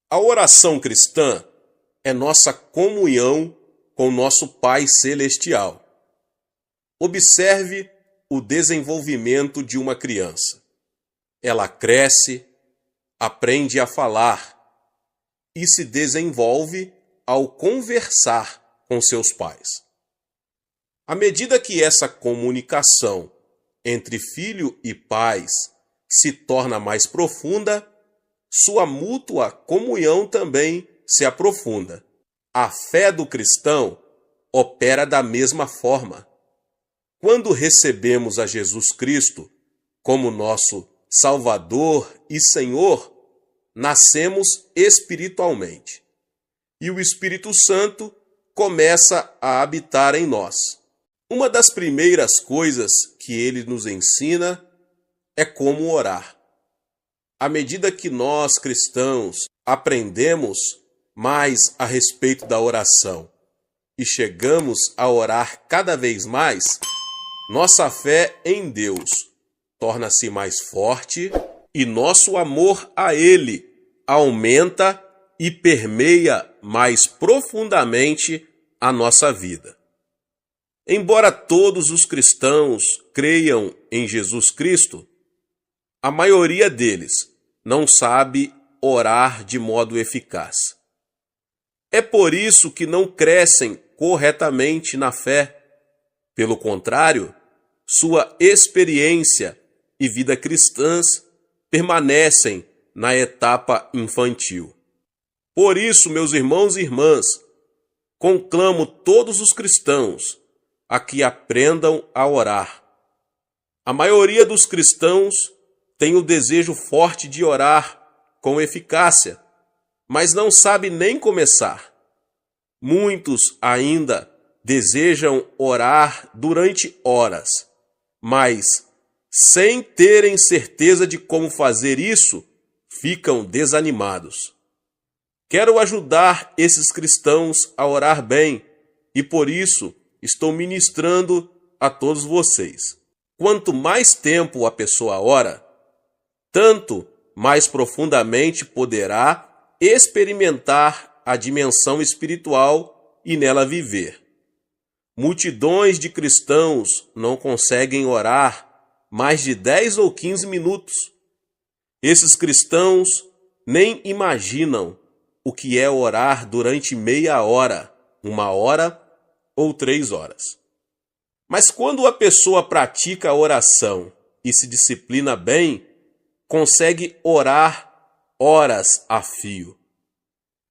A oração cristã é nossa comunhão com nosso Pai Celestial. Observe o desenvolvimento de uma criança. Ela cresce, aprende a falar e se desenvolve ao conversar com seus pais. À medida que essa comunicação entre filho e pais se torna mais profunda, sua mútua comunhão também se aprofunda. A fé do cristão opera da mesma forma. Quando recebemos a Jesus Cristo como nosso Salvador e Senhor, nascemos espiritualmente. E o Espírito Santo começa a habitar em nós. Uma das primeiras coisas que ele nos ensina é como orar. À medida que nós, cristãos, aprendemos mais a respeito da oração e chegamos a orar cada vez mais, nossa fé em Deus torna-se mais forte e nosso amor a Ele aumenta e permeia mais profundamente a nossa vida. Embora todos os cristãos creiam em Jesus Cristo, a maioria deles não sabe orar de modo eficaz. É por isso que não crescem corretamente na fé. Pelo contrário, sua experiência e vida cristãs permanecem na etapa infantil. Por isso, meus irmãos e irmãs, conclamo todos os cristãos a que aprendam a orar. A maioria dos cristãos tem o desejo forte de orar com eficácia, mas não sabe nem começar. Muitos ainda desejam orar durante horas, mas, sem terem certeza de como fazer isso, ficam desanimados. Quero ajudar esses cristãos a orar bem e, por isso, estou ministrando a todos vocês. Quanto mais tempo a pessoa ora, tanto mais profundamente poderá experimentar a dimensão espiritual e nela viver. Multidões de cristãos não conseguem orar mais de 10 ou 15 minutos. Esses cristãos nem imaginam o que é orar durante meia hora, 1 hora ou 3 horas. Mas quando a pessoa pratica a oração e se disciplina bem, consegue orar horas a fio.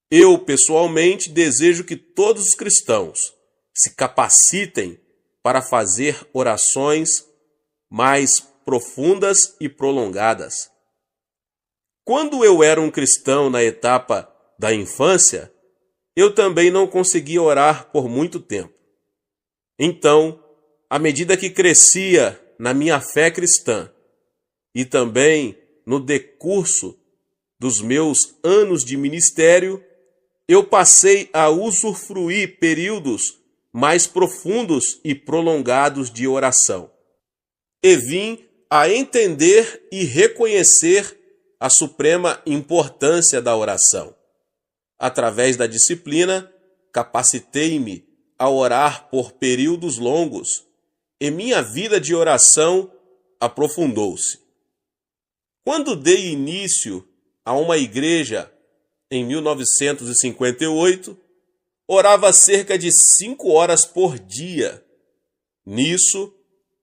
Eu, pessoalmente, desejo que todos os cristãos se capacitem para fazer orações mais profundas e prolongadas. Quando eu era um cristão na etapa da infância, eu também não conseguia orar por muito tempo. Então, à medida que crescia na minha fé cristã e também no decurso dos meus anos de ministério, eu passei a usufruir períodos mais profundos e prolongados de oração. E vim a entender e reconhecer a suprema importância da oração. Através da disciplina, capacitei-me a orar por períodos longos e minha vida de oração aprofundou-se. Quando dei início a uma igreja em 1958, orava cerca de 5 horas por dia. Nisso,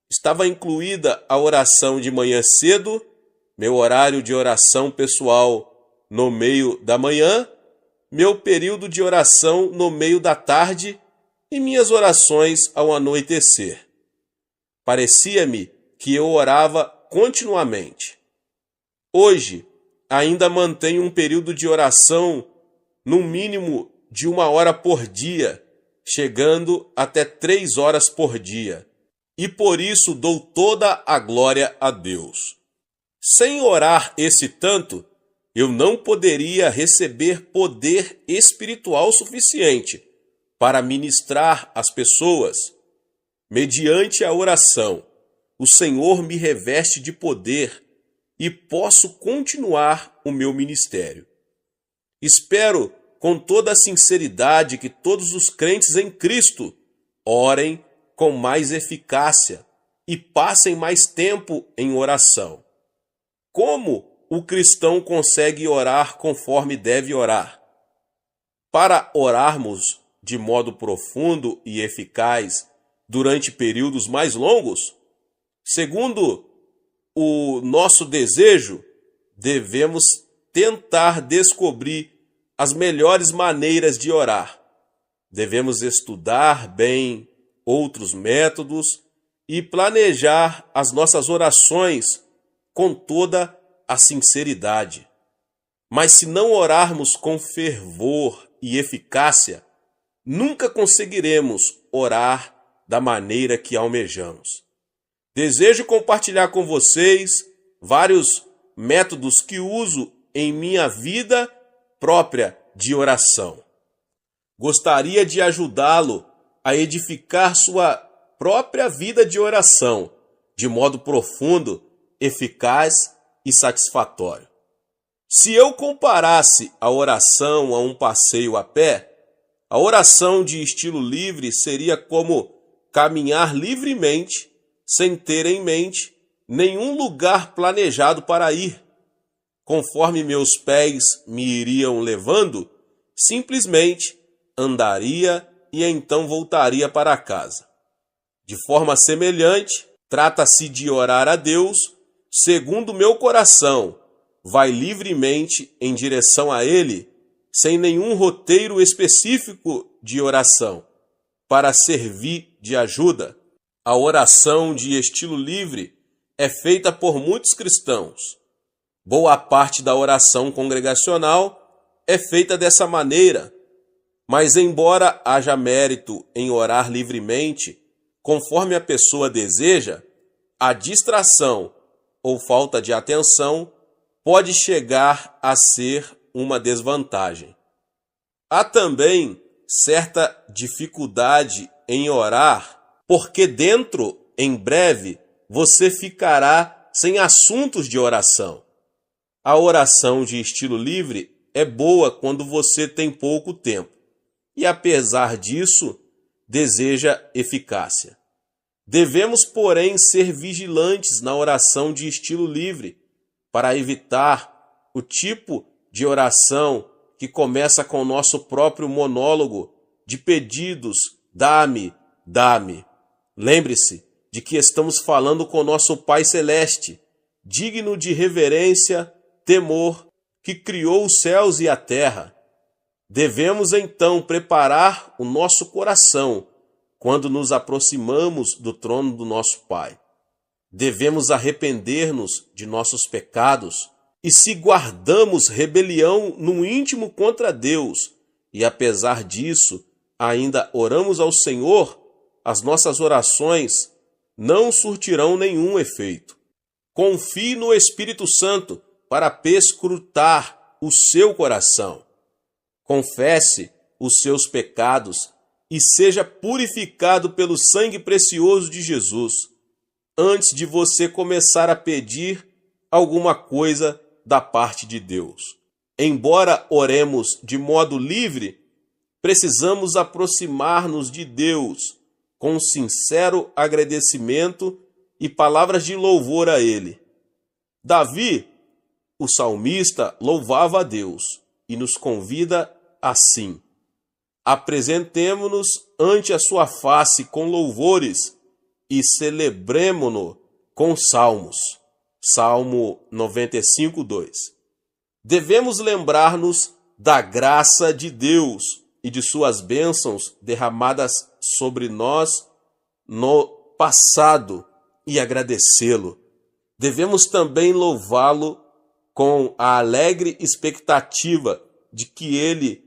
estava incluída a oração de manhã cedo, meu horário de oração pessoal no meio da manhã, meu período de oração no meio da tarde e minhas orações ao anoitecer. Parecia-me que eu orava continuamente. Hoje, ainda mantenho um período de oração no mínimo de 1 hora por dia, chegando até 3 horas por dia. E por isso dou toda a glória a Deus. Sem orar esse tanto, eu não poderia receber poder espiritual suficiente para ministrar às pessoas. Mediante a oração, o Senhor me reveste de poder e posso continuar o meu ministério. Espero com toda a sinceridade que todos os crentes em Cristo orem com mais eficácia e passem mais tempo em oração. Como o cristão consegue orar conforme deve orar? Para orarmos de modo profundo e eficaz durante períodos mais longos, segundo o nosso desejo, devemos tentar descobrir as melhores maneiras de orar. Devemos estudar bem outros métodos e planejar as nossas orações com toda a sinceridade. Mas se não orarmos com fervor e eficácia, nunca conseguiremos orar da maneira que almejamos. Desejo compartilhar com vocês vários métodos que uso em minha vida própria de oração. Gostaria de ajudá-lo a edificar sua própria vida de oração de modo profundo, eficaz e satisfatório. Se eu comparasse a oração a um passeio a pé, a oração de estilo livre seria como caminhar livremente, sem ter em mente nenhum lugar planejado para ir. Conforme meus pés me iriam levando, simplesmente andaria e então voltaria para casa. De forma semelhante, trata-se de orar a Deus segundo meu coração, vai livremente em direção a Ele, sem nenhum roteiro específico de oração, para servir de ajuda. A oração de estilo livre é feita por muitos cristãos. Boa parte da oração congregacional é feita dessa maneira, mas embora haja mérito em orar livremente, conforme a pessoa deseja, a distração ou falta de atenção pode chegar a ser uma desvantagem. Há também certa dificuldade em orar, porque em breve, você ficará sem assuntos de oração. A oração de estilo livre é boa quando você tem pouco tempo e, apesar disso, deseja eficácia. Devemos, porém, ser vigilantes na oração de estilo livre para evitar o tipo de oração que começa com o nosso próprio monólogo de pedidos: dá-me, dá-me. Lembre-se de que estamos falando com nosso Pai Celeste, digno de reverência, temor, que criou os céus e a terra. Devemos então preparar o nosso coração quando nos aproximamos do trono do nosso Pai. Devemos arrepender-nos de nossos pecados e, se guardamos rebelião no íntimo contra Deus e, apesar disso, ainda oramos ao Senhor, as nossas orações não surtirão nenhum efeito. Confie no Espírito Santo para perscrutar o seu coração. Confesse os seus pecados e seja purificado pelo sangue precioso de Jesus, antes de você começar a pedir alguma coisa da parte de Deus. Embora oremos de modo livre, precisamos aproximar-nos de Deus com sincero agradecimento e palavras de louvor a Ele. Davi, o salmista, louvava a Deus e nos convida assim: apresentemo-nos ante a sua face com louvores e celebremo-no com salmos. Salmo 95, 2. Devemos lembrar-nos da graça de Deus e de suas bênçãos derramadas sobre nós no passado e agradecê-lo. Devemos também louvá-lo com a alegre expectativa de que Ele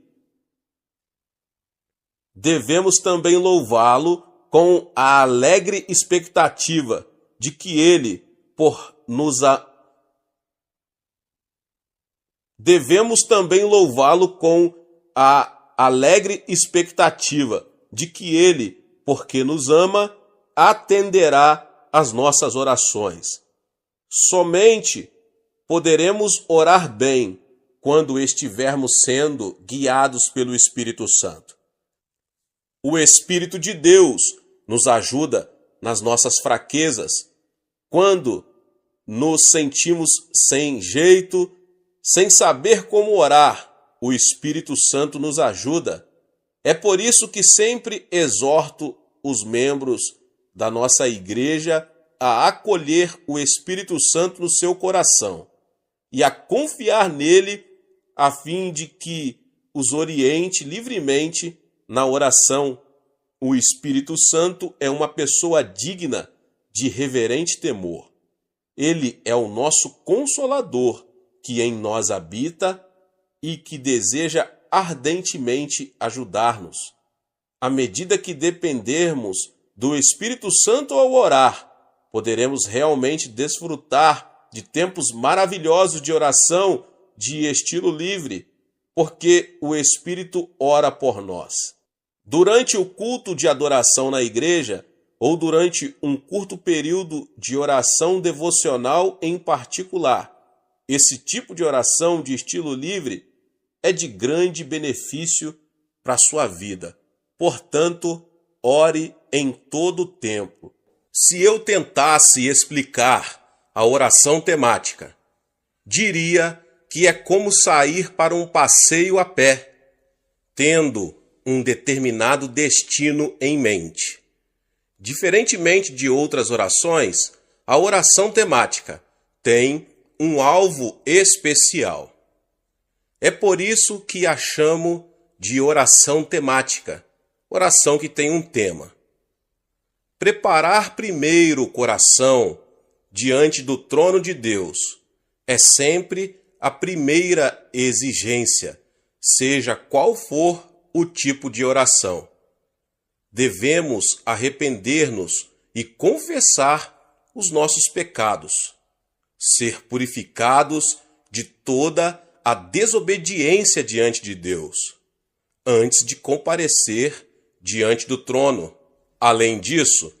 Devemos também louvá-lo com a alegre expectativa de que Ele, porque nos ama, atenderá às nossas orações. Somente poderemos orar bem quando estivermos sendo guiados pelo Espírito Santo. O Espírito de Deus nos ajuda nas nossas fraquezas, quando nos sentimos sem jeito, sem saber como orar. O Espírito Santo nos ajuda. É por isso que sempre exorto os membros da nossa igreja a acolher o Espírito Santo no seu coração e a confiar nele, a fim de que os oriente livremente na oração. O Espírito Santo é uma pessoa digna de reverente temor. Ele é o nosso Consolador, que em nós habita e que deseja ardentemente ajudar-nos. À medida que dependermos do Espírito Santo ao orar, poderemos realmente desfrutar de tempos maravilhosos de oração de estilo livre, porque o Espírito ora por nós. Durante o culto de adoração na igreja, ou durante um curto período de oração devocional em particular, esse tipo de oração de estilo livre é de grande benefício para a sua vida. Portanto, ore em todo o tempo. Se eu tentasse explicar a oração temática, diria que é como sair para um passeio a pé, tendo um determinado destino em mente. Diferentemente de outras orações, a oração temática tem um alvo especial. É por isso que a chamo de oração temática, oração que tem um tema. Preparar primeiro o coração diante do trono de Deus é sempre a primeira exigência, seja qual for o tipo de oração. Devemos arrepender-nos e confessar os nossos pecados, ser purificados de toda a desobediência diante de Deus, antes de comparecer diante do trono. Além disso,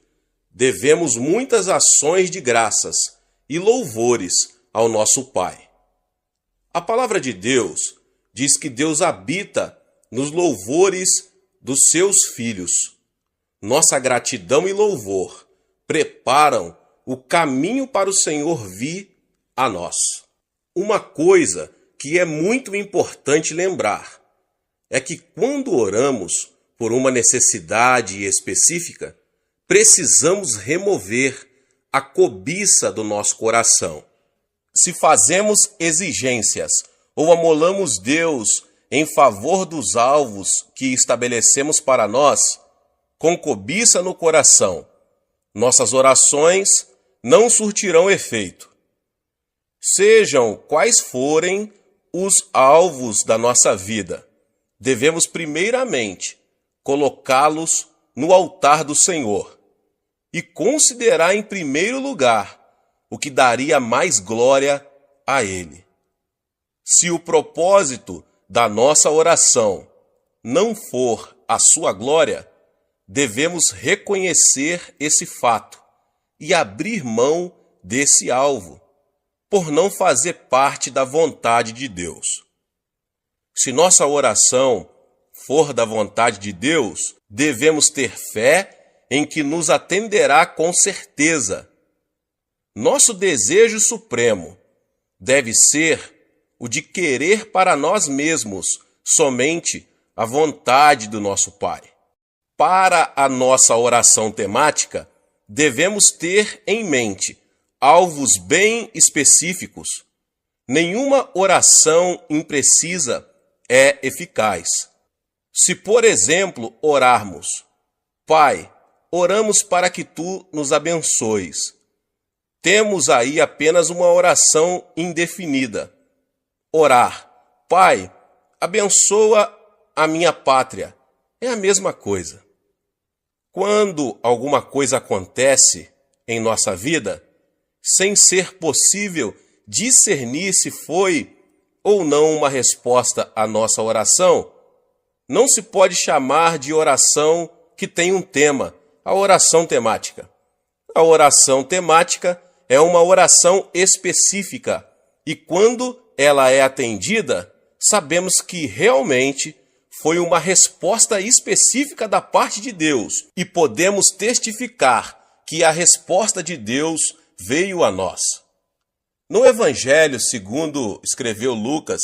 devemos muitas ações de graças e louvores ao nosso Pai. A palavra de Deus diz que Deus habita nos louvores dos seus filhos. Nossa gratidão e louvor preparam o caminho para o Senhor vir a nós. Uma coisa que é muito importante lembrar é que quando oramos por uma necessidade específica, precisamos remover a cobiça do nosso coração. Se fazemos exigências ou amolamos Deus em favor dos alvos que estabelecemos para nós, com cobiça no coração, nossas orações não surtirão efeito. Sejam quais forem os alvos da nossa vida, devemos primeiramente colocá-los no altar do Senhor e considerar em primeiro lugar o que daria mais glória a Ele. Se o propósito da nossa oração não for a sua glória, devemos reconhecer esse fato e abrir mão desse alvo, por não fazer parte da vontade de Deus. Se nossa oração for da vontade de Deus, devemos ter fé em que nos atenderá com certeza. Nosso desejo supremo deve ser o de querer para nós mesmos somente a vontade do nosso Pai. Para a nossa oração temática, devemos ter em mente alvos bem específicos. Nenhuma oração imprecisa é eficaz. Se, por exemplo, orarmos: Pai, oramos para que Tu nos abençoes, temos aí apenas uma oração indefinida. Orar: Pai, abençoa a minha pátria, é a mesma coisa. Quando alguma coisa acontece em nossa vida, sem ser possível discernir se foi ou não uma resposta à nossa oração, não se pode chamar de oração que tem um tema, a oração temática. A oração temática é uma oração específica e, quando ela é atendida, sabemos que realmente foi uma resposta específica da parte de Deus e podemos testificar que a resposta de Deus veio a nós. No Evangelho, segundo escreveu Lucas,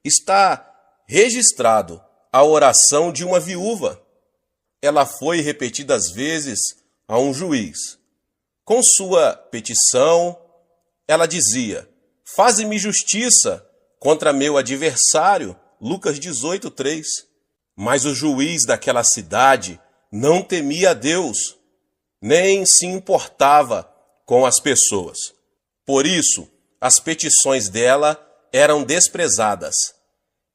está registrado a oração de uma viúva. Ela foi repetidas vezes a um juiz. Com sua petição, ela dizia: faze-me justiça contra meu adversário, Lucas 18:3. Mas o juiz daquela cidade não temia a Deus, nem se importava com as pessoas. Por isso, as petições dela eram desprezadas,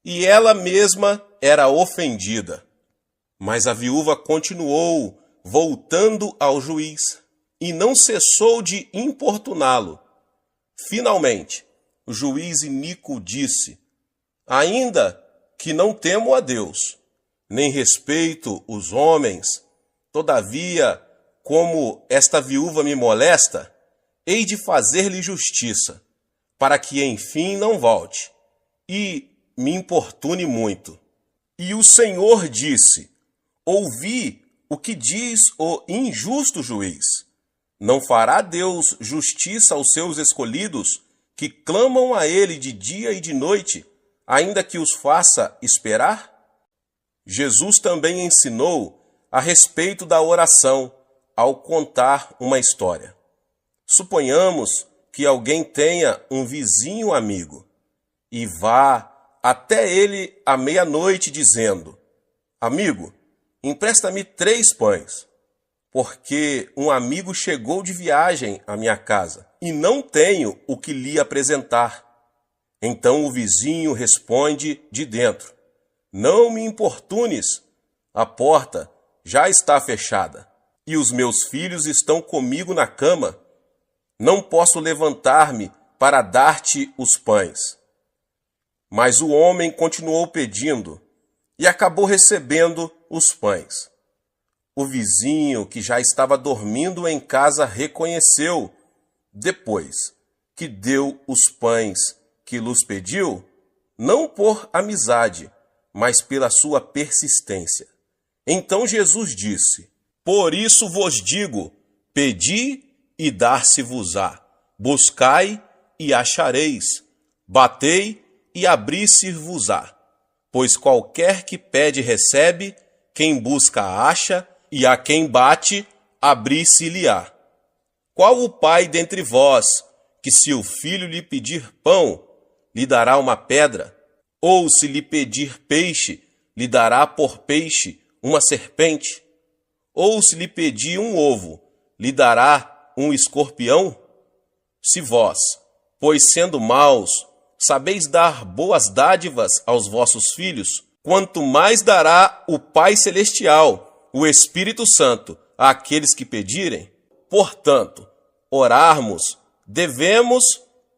e ela mesma era ofendida. Mas a viúva continuou voltando ao juiz, e não cessou de importuná-lo. Finalmente, o juiz iníquo disse: ainda que não temo a Deus, nem respeito os homens, todavia, como esta viúva me molesta, hei de fazer-lhe justiça, para que enfim não volte, e me importune muito. E o Senhor disse: ouvi o que diz o injusto juiz. Não fará Deus justiça aos seus escolhidos, que clamam a ele de dia e de noite, ainda que os faça esperar? Jesus também ensinou a respeito da oração ao contar uma história. Suponhamos que alguém tenha um vizinho amigo e vá até ele à meia-noite dizendo: amigo, empresta-me 3 pães, porque um amigo chegou de viagem à minha casa e não tenho o que lhe apresentar. Então o vizinho responde de dentro: não me importunes, a porta já está fechada e os meus filhos estão comigo na cama. Não posso levantar-me para dar-te os pães. Mas o homem continuou pedindo e acabou recebendo os pães. O vizinho, que já estava dormindo em casa, reconheceu, depois que deu os pães que lhes pediu, não por amizade, mas pela sua persistência. Então Jesus disse: por isso vos digo, pedi e dar-se-vos-á, buscai e achareis, batei e abrir-se-vos-á. Pois qualquer que pede recebe, quem busca acha, e a quem bate abrir-se-lhe-á. Qual o pai dentre vós, que se o filho lhe pedir pão, lhe dará uma pedra? Ou se lhe pedir peixe, lhe dará por peixe uma serpente? Ou se lhe pedir um ovo, lhe dará um escorpião? Se vós, pois sendo maus, sabeis dar boas dádivas aos vossos filhos, quanto mais dará o Pai Celestial, o Espírito Santo, àqueles que pedirem? Portanto, orarmos, devemos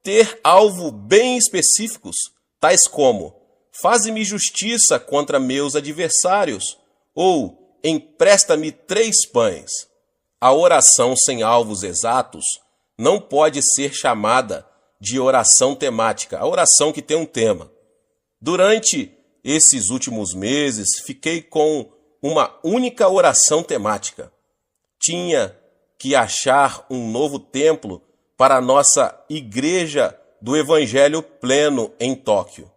ter alvo bem específicos, tais como: faze-me justiça contra meus adversários, ou empresta-me 3 pães. A oração sem alvos exatos não pode ser chamada de oração temática, a oração que tem um tema. Durante esses últimos meses, fiquei com uma única oração temática. Tinha que achar um novo templo para a nossa Igreja do Evangelho Pleno em Tóquio.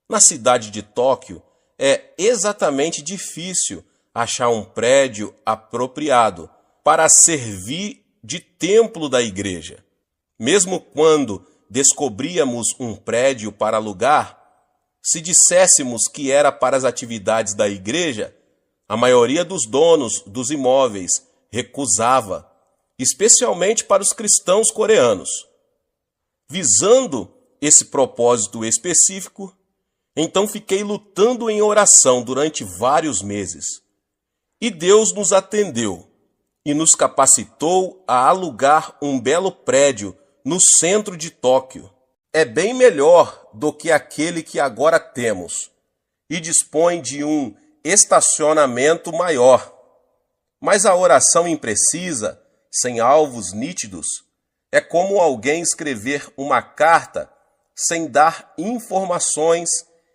Na cidade de Tóquio, é exatamente difícil achar um prédio apropriado para servir de templo da igreja. Mesmo quando descobríamos um prédio para alugar, se disséssemos que era para as atividades da igreja, a maioria dos donos dos imóveis recusava, especialmente para os cristãos coreanos. Visando esse propósito específico, então fiquei lutando em oração durante vários meses. E Deus nos atendeu e nos capacitou a alugar um belo prédio no centro de Tóquio. É bem melhor do que aquele que agora temos e dispõe de um estacionamento maior. Mas a oração imprecisa, sem alvos nítidos, é como alguém escrever uma carta sem dar informações,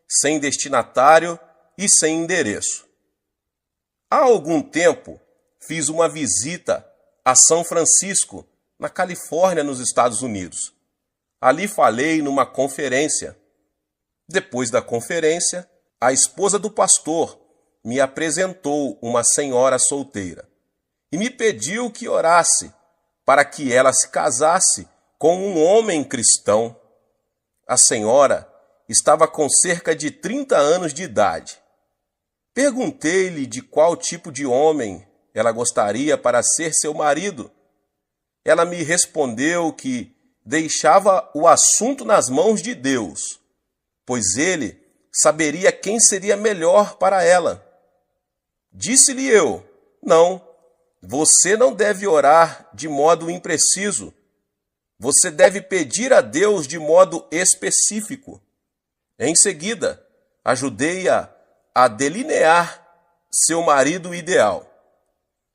sem destinatário e sem endereço. Há algum tempo, fiz uma visita a São Francisco, na Califórnia, nos Estados Unidos. Ali falei numa conferência. Depois da conferência, a esposa do pastor me apresentou uma senhora solteira e me pediu que orasse para que ela se casasse com um homem cristão. A senhora estava com cerca de 30 anos de idade. Perguntei-lhe de qual tipo de homem ela gostaria para ser seu marido. Ela me respondeu que deixava o assunto nas mãos de Deus, pois ele saberia quem seria melhor para ela. Disse-lhe eu: não, você não deve orar de modo impreciso. Você deve pedir a Deus de modo específico. Em seguida, ajudei-a a delinear seu marido ideal.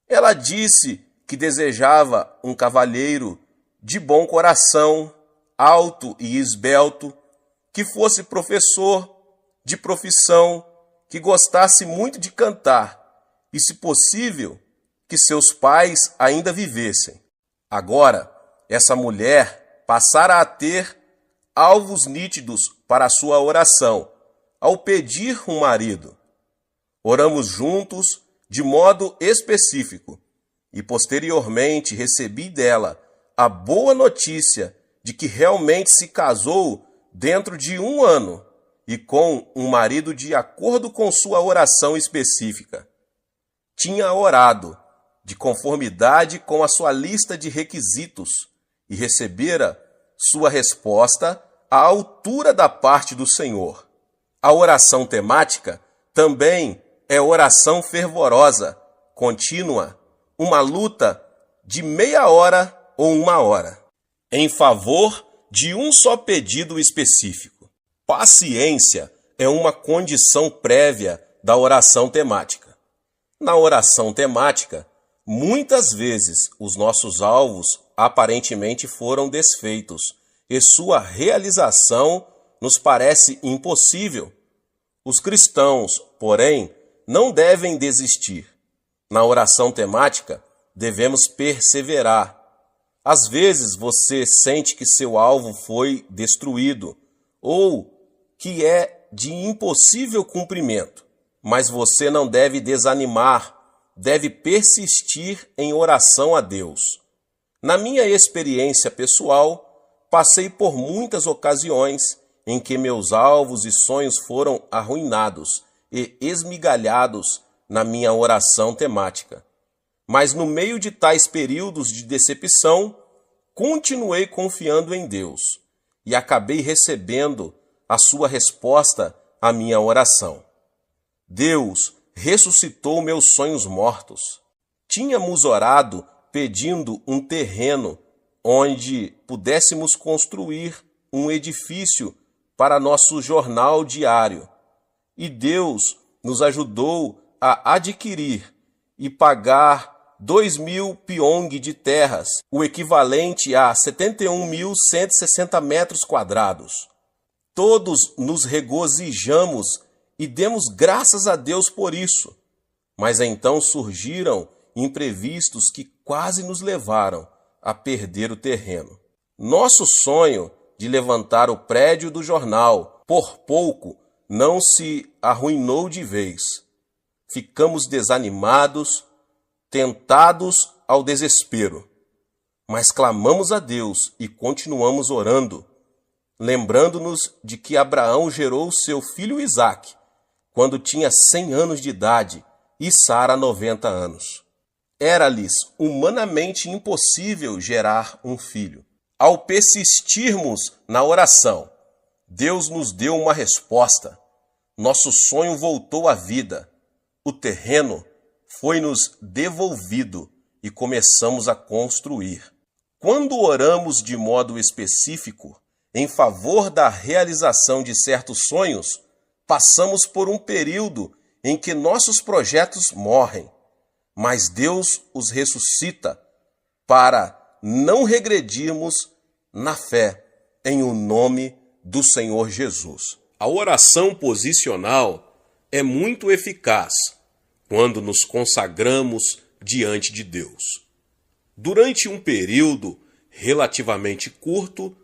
Ela disse que desejava um cavalheiro de bom coração, alto e esbelto, que fosse professor de profissão, que gostasse muito de cantar e, se possível, que seus pais ainda vivessem. Agora, essa mulher passara a ter alvos nítidos para a sua oração, ao pedir um marido. Oramos juntos de modo específico e posteriormente recebi dela a boa notícia de que realmente se casou dentro de 1 ano e com um marido de acordo com sua oração específica. Tinha orado de conformidade com a sua lista de requisitos e recebera sua resposta à altura da parte do Senhor. A oração temática também é oração fervorosa, contínua, uma luta de meia hora ou 1 hora, em favor de um só pedido específico. Paciência é uma condição prévia da oração temática. Na oração temática, muitas vezes os nossos alvos aparentemente foram desfeitos e sua realização nos parece impossível. Os cristãos, porém, não devem desistir. Na oração temática, devemos perseverar. Às vezes você sente que seu alvo foi destruído ou que é de impossível cumprimento, mas você não deve desanimar, deve persistir em oração a Deus. Na minha experiência pessoal, passei por muitas ocasiões em que meus alvos e sonhos foram arruinados e esmigalhados na minha oração temática. Mas no meio de tais períodos de decepção, continuei confiando em Deus e acabei recebendo a sua resposta à minha oração. Deus ressuscitou meus sonhos mortos. Tínhamos orado pedindo um terreno onde pudéssemos construir um edifício para nosso jornal diário. E Deus nos ajudou a adquirir e pagar 2.000 piong de terras, o equivalente a 71.160 metros quadrados. Todos nos regozijamos e demos graças a Deus por isso. Mas então surgiram imprevistos que quase nos levaram a perder o terreno. Nosso sonho de levantar o prédio do jornal, por pouco, não se arruinou de vez. Ficamos desanimados, tentados ao desespero. Mas clamamos a Deus e continuamos orando, lembrando-nos de que Abraão gerou seu filho Isaque quando tinha 100 anos de idade e Sara 90 anos. Era-lhes humanamente impossível gerar um filho. Ao persistirmos na oração, Deus nos deu uma resposta. Nosso sonho voltou à vida. O terreno foi-nos devolvido e começamos a construir. Quando oramos de modo específico em favor da realização de certos sonhos, passamos por um período em que nossos projetos morrem, mas Deus os ressuscita para não regredirmos na fé, em o nome do Senhor Jesus. A oração posicional é muito eficaz quando nos consagramos diante de Deus. Durante um período relativamente curto,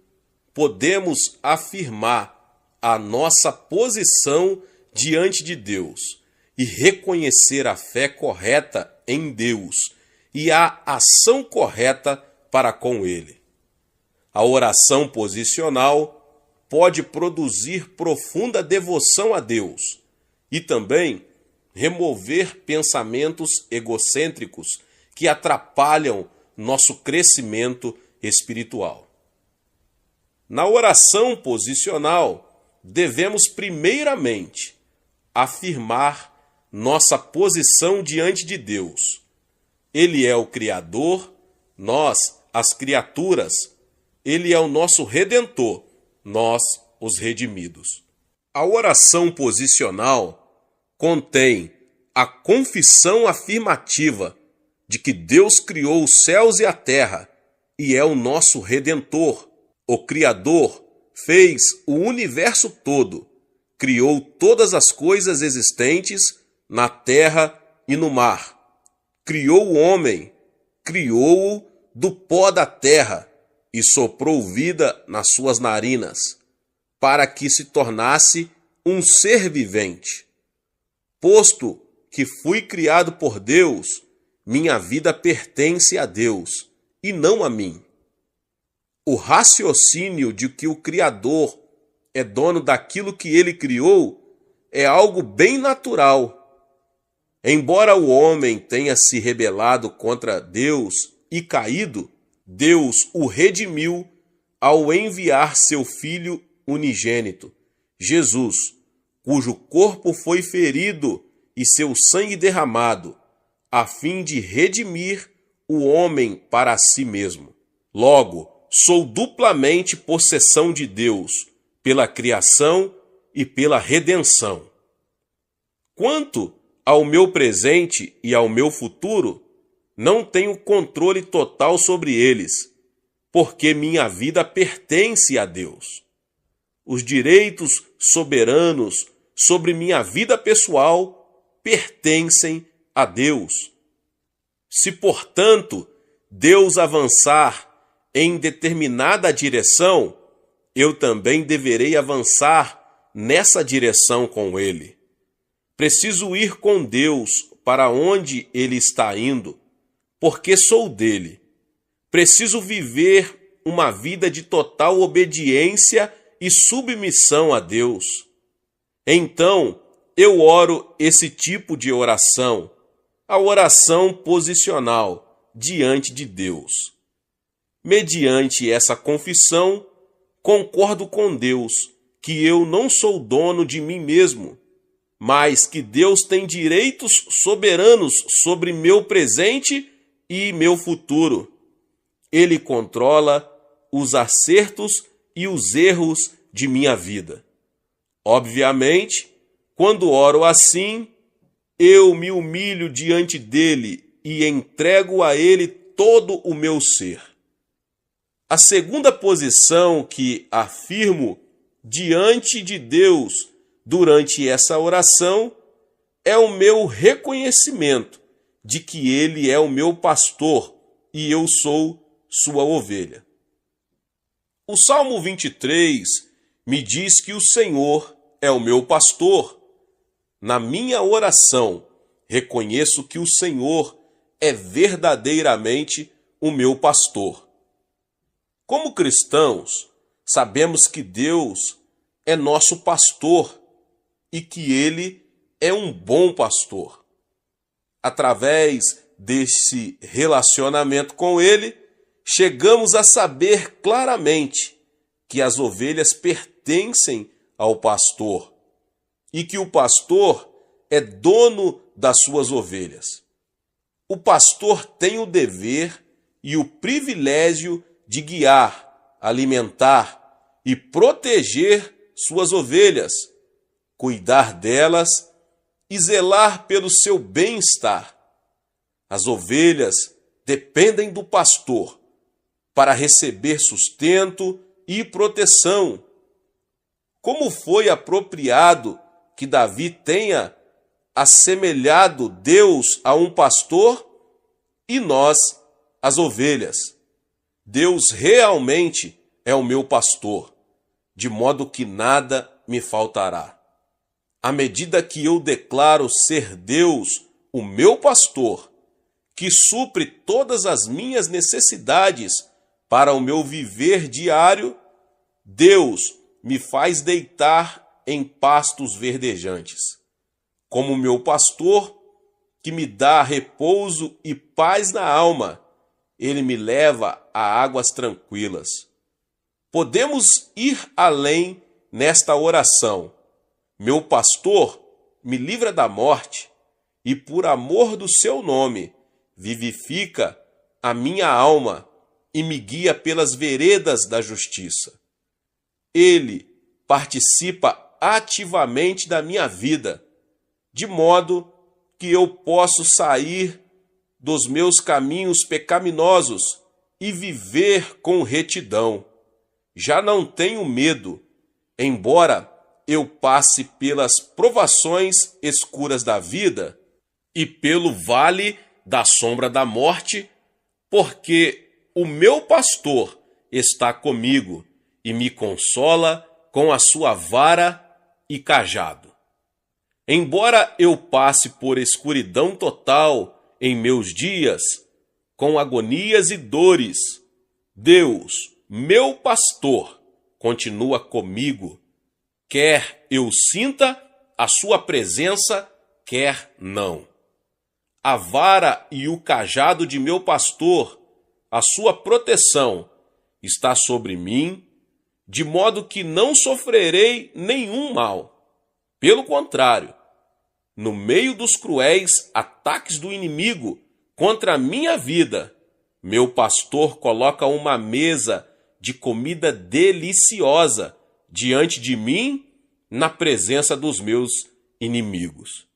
podemos afirmar a nossa posição diante de Deus e reconhecer a fé correta em Deus e a ação correta para com Ele. A oração posicional pode produzir profunda devoção a Deus e também remover pensamentos egocêntricos que atrapalham nosso crescimento espiritual. Na oração posicional, devemos primeiramente afirmar nossa posição diante de Deus. Ele é o Criador, nós, as criaturas. Ele é o nosso Redentor, nós, os redimidos. A oração posicional contém a confissão afirmativa de que Deus criou os céus e a terra e é o nosso Redentor. O Criador fez o universo todo, criou todas as coisas existentes na terra e no mar. Criou o homem, criou-o do pó da terra e soprou vida nas suas narinas, para que se tornasse um ser vivente. Posto que fui criado por Deus, minha vida pertence a Deus e não a mim. O raciocínio de que o Criador é dono daquilo que ele criou é algo bem natural. Embora o homem tenha se rebelado contra Deus e caído, Deus o redimiu ao enviar seu Filho unigênito, Jesus, cujo corpo foi ferido e seu sangue derramado, a fim de redimir o homem para si mesmo. Logo, sou duplamente possessão de Deus, pela criação e pela redenção. Quanto ao meu presente e ao meu futuro, não tenho controle total sobre eles, porque minha vida pertence a Deus. Os direitos soberanos sobre minha vida pessoal pertencem a Deus. Se, portanto, Deus avançar em determinada direção, eu também deverei avançar nessa direção com Ele. Preciso ir com Deus para onde Ele está indo, porque sou dele. Preciso viver uma vida de total obediência e submissão a Deus. Então, eu oro esse tipo de oração, a oração posicional diante de Deus. Mediante essa confissão, concordo com Deus que eu não sou dono de mim mesmo, mas que Deus tem direitos soberanos sobre meu presente e meu futuro. Ele controla os acertos e os erros de minha vida. Obviamente, quando oro assim, eu me humilho diante dele e entrego a ele todo o meu ser. A segunda posição que afirmo diante de Deus durante essa oração é o meu reconhecimento de que Ele é o meu pastor e eu sou sua ovelha. O Salmo 23 me diz que o Senhor é o meu pastor. Na minha oração, reconheço que o Senhor é verdadeiramente o meu pastor. Como cristãos, sabemos que Deus é nosso pastor e que Ele é um bom pastor. Através desse relacionamento com Ele, chegamos a saber claramente que as ovelhas pertencem ao pastor e que o pastor é dono das suas ovelhas. O pastor tem o dever e o privilégio de guiar, alimentar e proteger suas ovelhas, cuidar delas e zelar pelo seu bem-estar. As ovelhas dependem do pastor para receber sustento e proteção. Como foi apropriado que Davi tenha assemelhado Deus a um pastor e nós as ovelhas. Deus realmente é o meu pastor, de modo que nada me faltará. À medida que eu declaro ser Deus o meu pastor, que supre todas as minhas necessidades para o meu viver diário, Deus me faz deitar em pastos verdejantes. Como meu pastor, que me dá repouso e paz na alma, ele me leva a águas tranquilas. Podemos ir além nesta oração. Meu pastor me livra da morte e, por amor do seu nome, vivifica a minha alma e me guia pelas veredas da justiça. Ele participa ativamente da minha vida, de modo que eu posso sair dos meus caminhos pecaminosos e viver com retidão. Já não tenho medo, embora eu passe pelas provações escuras da vida e pelo vale da sombra da morte, porque o meu pastor está comigo e me consola com a sua vara e cajado. Embora eu passe por escuridão total em meus dias, com agonias e dores, Deus, meu pastor, continua comigo, quer eu sinta a sua presença, quer não. A vara e o cajado de meu pastor, a sua proteção, está sobre mim, de modo que não sofrerei nenhum mal. Pelo contrário, no meio dos cruéis ataques do inimigo contra a minha vida, meu pastor coloca uma mesa de comida deliciosa diante de mim, na presença dos meus inimigos.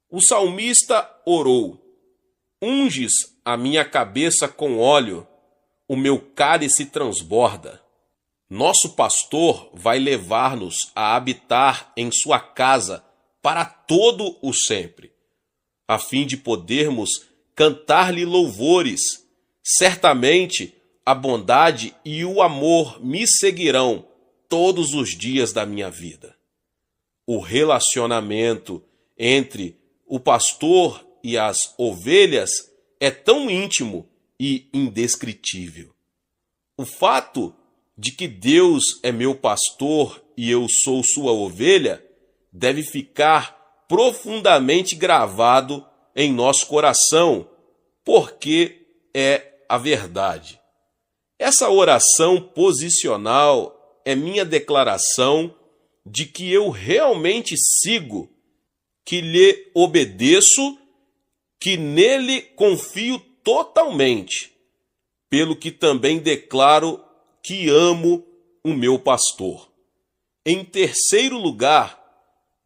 O salmista orou: unges a minha cabeça com óleo, o meu cálice transborda. Nosso pastor vai levar-nos a habitar em sua casa para todo o sempre, a fim de podermos cantar-lhe louvores. Certamente a bondade e o amor me seguirão todos os dias da minha vida. O relacionamento entre o pastor e as ovelhas é tão íntimo e indescritível. O fato de que Deus é meu pastor e eu sou sua ovelha deve ficar profundamente gravado em nosso coração, porque é a verdade. Essa oração posicional é minha declaração de que eu realmente sigo, que lhe obedeço, que nele confio totalmente, pelo que também declaro que amo o meu pastor. Em terceiro lugar,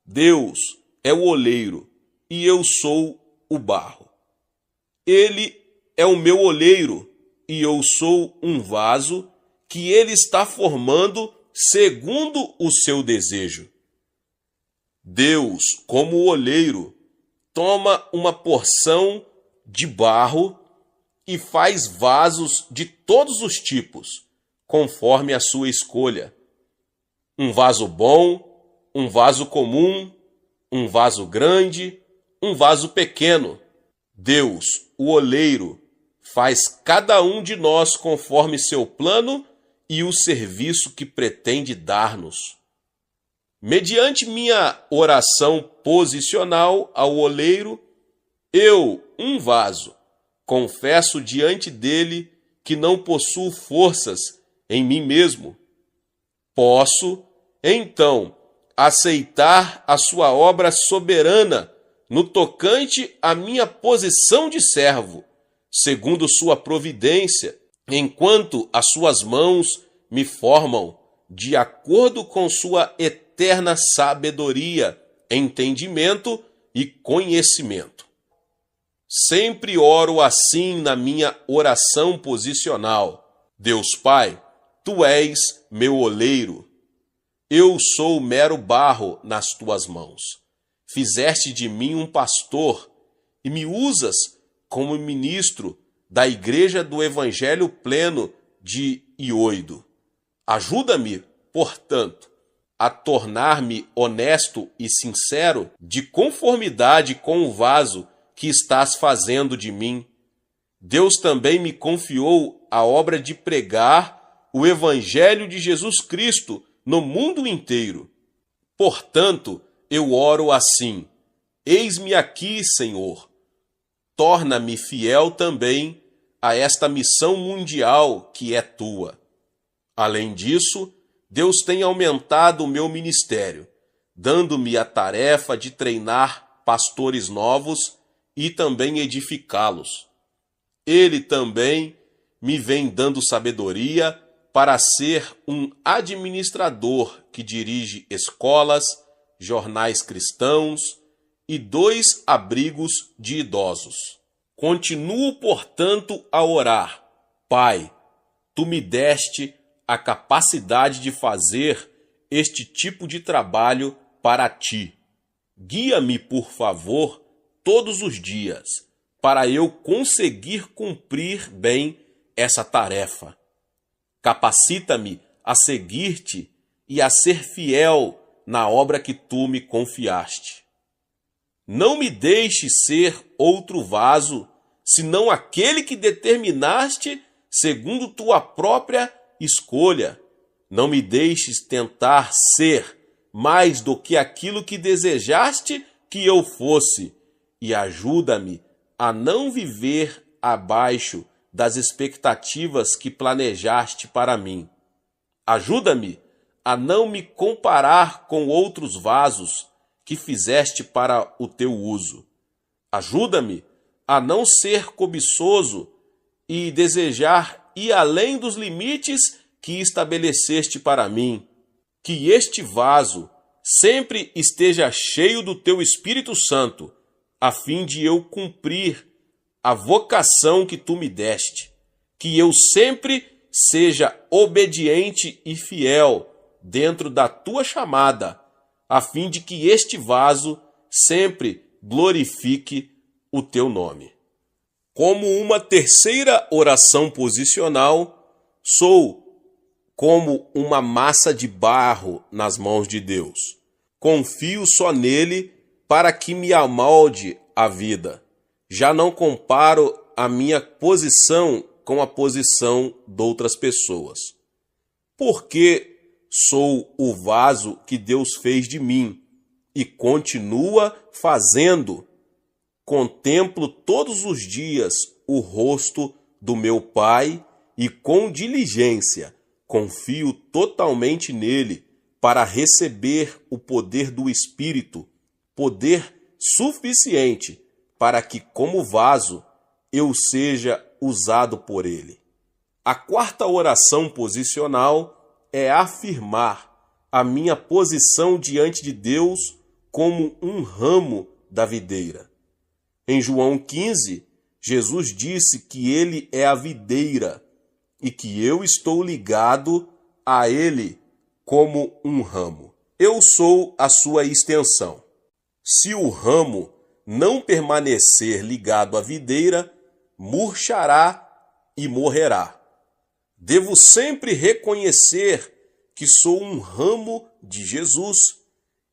Deus é o oleiro e eu sou o barro. Ele é o meu oleiro e eu sou um vaso que ele está formando segundo o seu desejo. Deus, como oleiro, toma uma porção de barro e faz vasos de todos os tipos, conforme a sua escolha. Um vaso bom, um vaso comum, um vaso grande, um vaso pequeno. Deus, o oleiro, faz cada um de nós conforme seu plano e o serviço que pretende dar-nos. Mediante minha oração posicional ao oleiro, eu, um vaso, confesso diante dele que não possuo forças em mim mesmo. Posso, então, aceitar a sua obra soberana no tocante à minha posição de servo, segundo sua providência, enquanto as suas mãos me formam de acordo com sua eterna sabedoria, entendimento e conhecimento. Sempre oro assim na minha oração posicional: Deus Pai, Tu és meu oleiro. Eu sou mero barro nas tuas mãos. Fizeste de mim um pastor e me usas como ministro da igreja do Evangelho pleno de Ioido. Ajuda-me, portanto, a tornar-me honesto e sincero, de conformidade com o vaso que estás fazendo de mim. Deus também me confiou a obra de pregar o Evangelho de Jesus Cristo no mundo inteiro. Portanto, eu oro assim: eis-me aqui, Senhor. Torna-me fiel também a esta missão mundial que é tua. Além disso, Deus tem aumentado o meu ministério, dando-me a tarefa de treinar pastores novos e também edificá-los. Ele também me vem dando sabedoria para ser um administrador que dirige escolas, jornais cristãos e 2 abrigos de idosos. Continuo, portanto, a orar: Pai, tu me deste a capacidade de fazer este tipo de trabalho para ti. Guia-me, por favor, todos os dias, para eu conseguir cumprir bem essa tarefa. Capacita-me a seguir-te e a ser fiel na obra que tu me confiaste. Não me deixes ser outro vaso, senão aquele que determinaste segundo tua própria escolha. Não me deixes tentar ser mais do que aquilo que desejaste que eu fosse, e ajuda-me a não viver abaixo das expectativas que planejaste para mim. Ajuda-me a não me comparar com outros vasos que fizeste para o teu uso. Ajuda-me a não ser cobiçoso e desejar ir além dos limites que estabeleceste para mim. Que este vaso sempre esteja cheio do teu Espírito Santo, a fim de eu cumprir a vocação que tu me deste. Que eu sempre seja obediente e fiel dentro da tua chamada, a fim de que este vaso sempre glorifique o teu nome. Como uma terceira oração posicional, sou como uma massa de barro nas mãos de Deus. Confio só nele para que me amolde a vida. Já não comparo a minha posição com a posição de outras pessoas. Porque sou o vaso que Deus fez de mim e continua fazendo. Contemplo todos os dias o rosto do meu Pai e com diligência confio totalmente nele para receber o poder do Espírito, poder suficiente para que, como vaso, eu seja usado por ele. A quarta oração posicional é afirmar a minha posição diante de Deus como um ramo da videira. Em João 15, Jesus disse que ele é a videira e que eu estou ligado a ele como um ramo. Eu sou a sua extensão. Se o ramo não permanecer ligado à videira, murchará e morrerá. Devo sempre reconhecer que sou um ramo de Jesus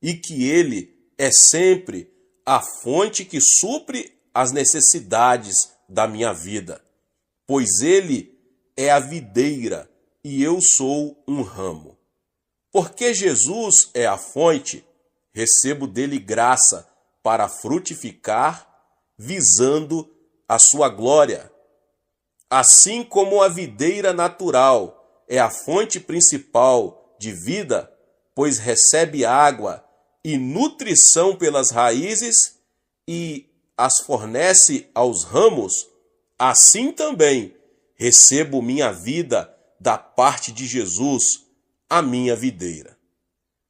e que ele é sempre a fonte que supre as necessidades da minha vida, pois ele é a videira e eu sou um ramo. Porque Jesus é a fonte, recebo dele graça para frutificar, visando a sua glória. Assim como a videira natural é a fonte principal de vida, pois recebe água e nutrição pelas raízes e as fornece aos ramos, assim também recebo minha vida da parte de Jesus, a minha videira.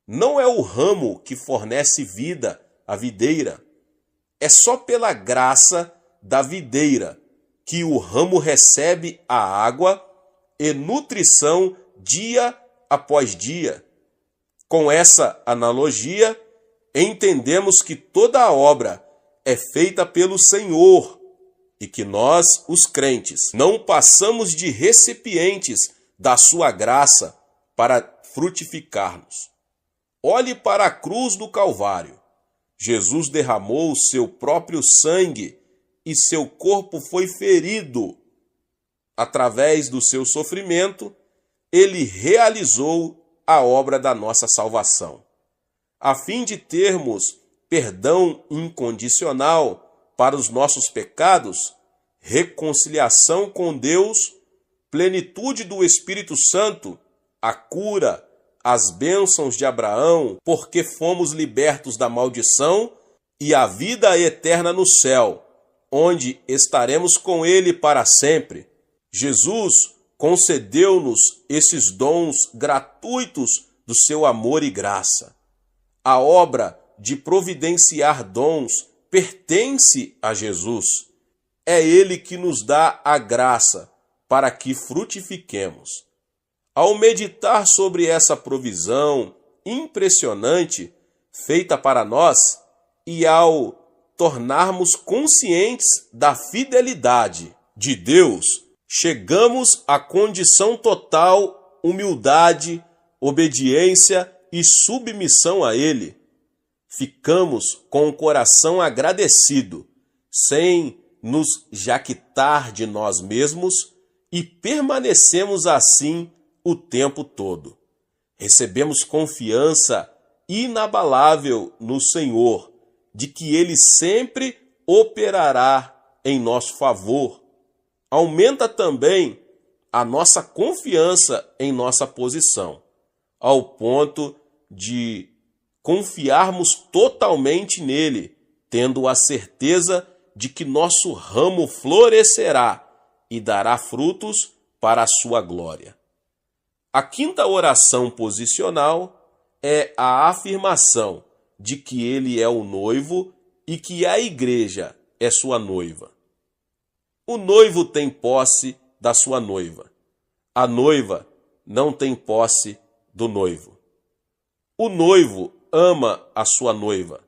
Não é o ramo que fornece vida à videira, é só pela graça da videira que o ramo recebe a água e nutrição dia após dia. Com essa analogia, entendemos que toda a obra é feita pelo Senhor e que nós, os crentes, não passamos de recipientes da sua graça para frutificarmos. Olhe para a cruz do Calvário. Jesus derramou o seu próprio sangue e seu corpo foi ferido. Através do seu sofrimento, ele realizou a obra da nossa salvação. A fim de termos perdão incondicional para os nossos pecados, reconciliação com Deus, plenitude do Espírito Santo, a cura, as bênçãos de Abraão, porque fomos libertos da maldição, e a vida eterna no céu, onde estaremos com ele para sempre. Jesus concedeu-nos esses dons gratuitos do seu amor e graça. A obra de providenciar dons pertence a Jesus. É ele que nos dá a graça para que frutifiquemos. Ao meditar sobre essa provisão impressionante feita para nós e ao tornarmos conscientes da fidelidade de Deus, chegamos à condição total humildade, obediência e submissão a Ele. Ficamos com o coração agradecido, sem nos jactar de nós mesmos, e permanecemos assim o tempo todo. Recebemos confiança inabalável no Senhor, de que Ele sempre operará em nosso favor. Aumenta também a nossa confiança em nossa posição, ao ponto de confiarmos totalmente nele, tendo a certeza de que nosso ramo florescerá e dará frutos para a sua glória. A quinta oração posicional é a afirmação de que ele é o noivo e que a igreja é sua noiva. O noivo tem posse da sua noiva. A noiva não tem posse do noivo. O noivo ama a sua noiva.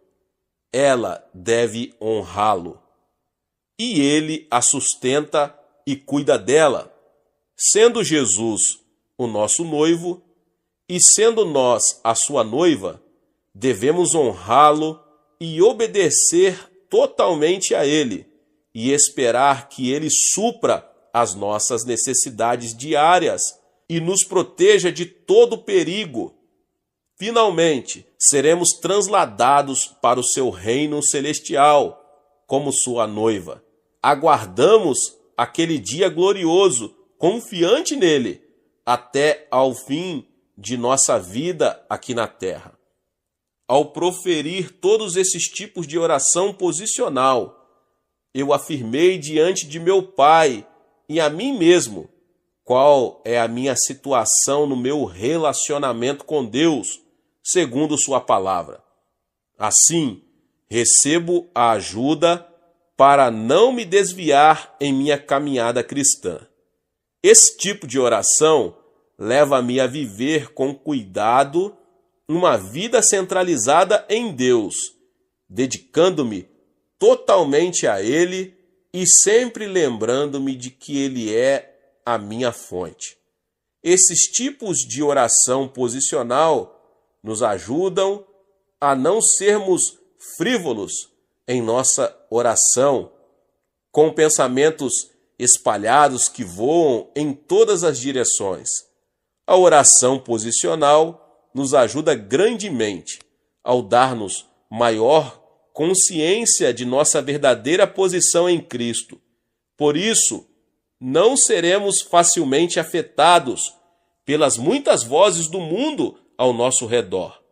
Ela deve honrá-lo. E ele a sustenta e cuida dela, sendo Jesus o nosso noivo e sendo nós a sua noiva, devemos honrá-lo e obedecer totalmente a ele e esperar que ele supra as nossas necessidades diárias e nos proteja de todo perigo. Finalmente, seremos transladados para o seu reino celestial, como sua noiva. Aguardamos aquele dia glorioso, confiante nele, até ao fim de nossa vida aqui na terra. Ao proferir todos esses tipos de oração posicional, eu afirmei diante de meu Pai e a mim mesmo qual é a minha situação no meu relacionamento com Deus, segundo sua palavra. Assim, recebo a ajuda para não me desviar em minha caminhada cristã. Esse tipo de oração leva-me a viver com cuidado uma vida centralizada em Deus, dedicando-me totalmente a Ele e sempre lembrando-me de que Ele é a minha fonte. Esses tipos de oração posicional nos ajudam a não sermos frívolos em nossa oração, com pensamentos espalhados que voam em todas as direções. A oração posicional nos ajuda grandemente ao dar-nos maior consciência de nossa verdadeira posição em Cristo. Por isso, não seremos facilmente afetados pelas muitas vozes do mundo ao nosso redor.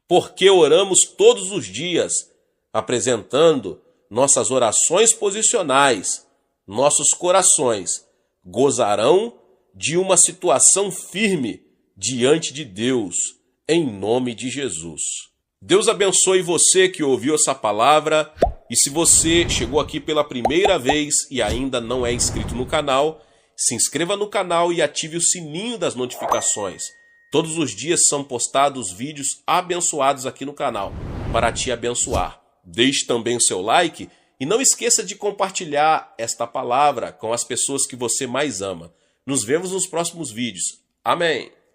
Porque oramos todos os dias, apresentando nossas orações posicionais, nossos corações gozarão de uma situação firme diante de Deus, em nome de Jesus. Deus abençoe você que ouviu essa palavra, e se você chegou aqui pela primeira vez e ainda não é inscrito no canal, se inscreva no canal e ative o sininho das notificações, Todos os dias são postados vídeos abençoados aqui no canal, para te abençoar. Deixe também o seu like e não esqueça de compartilhar esta palavra com as pessoas que você mais ama. Nos vemos nos próximos vídeos. Amém.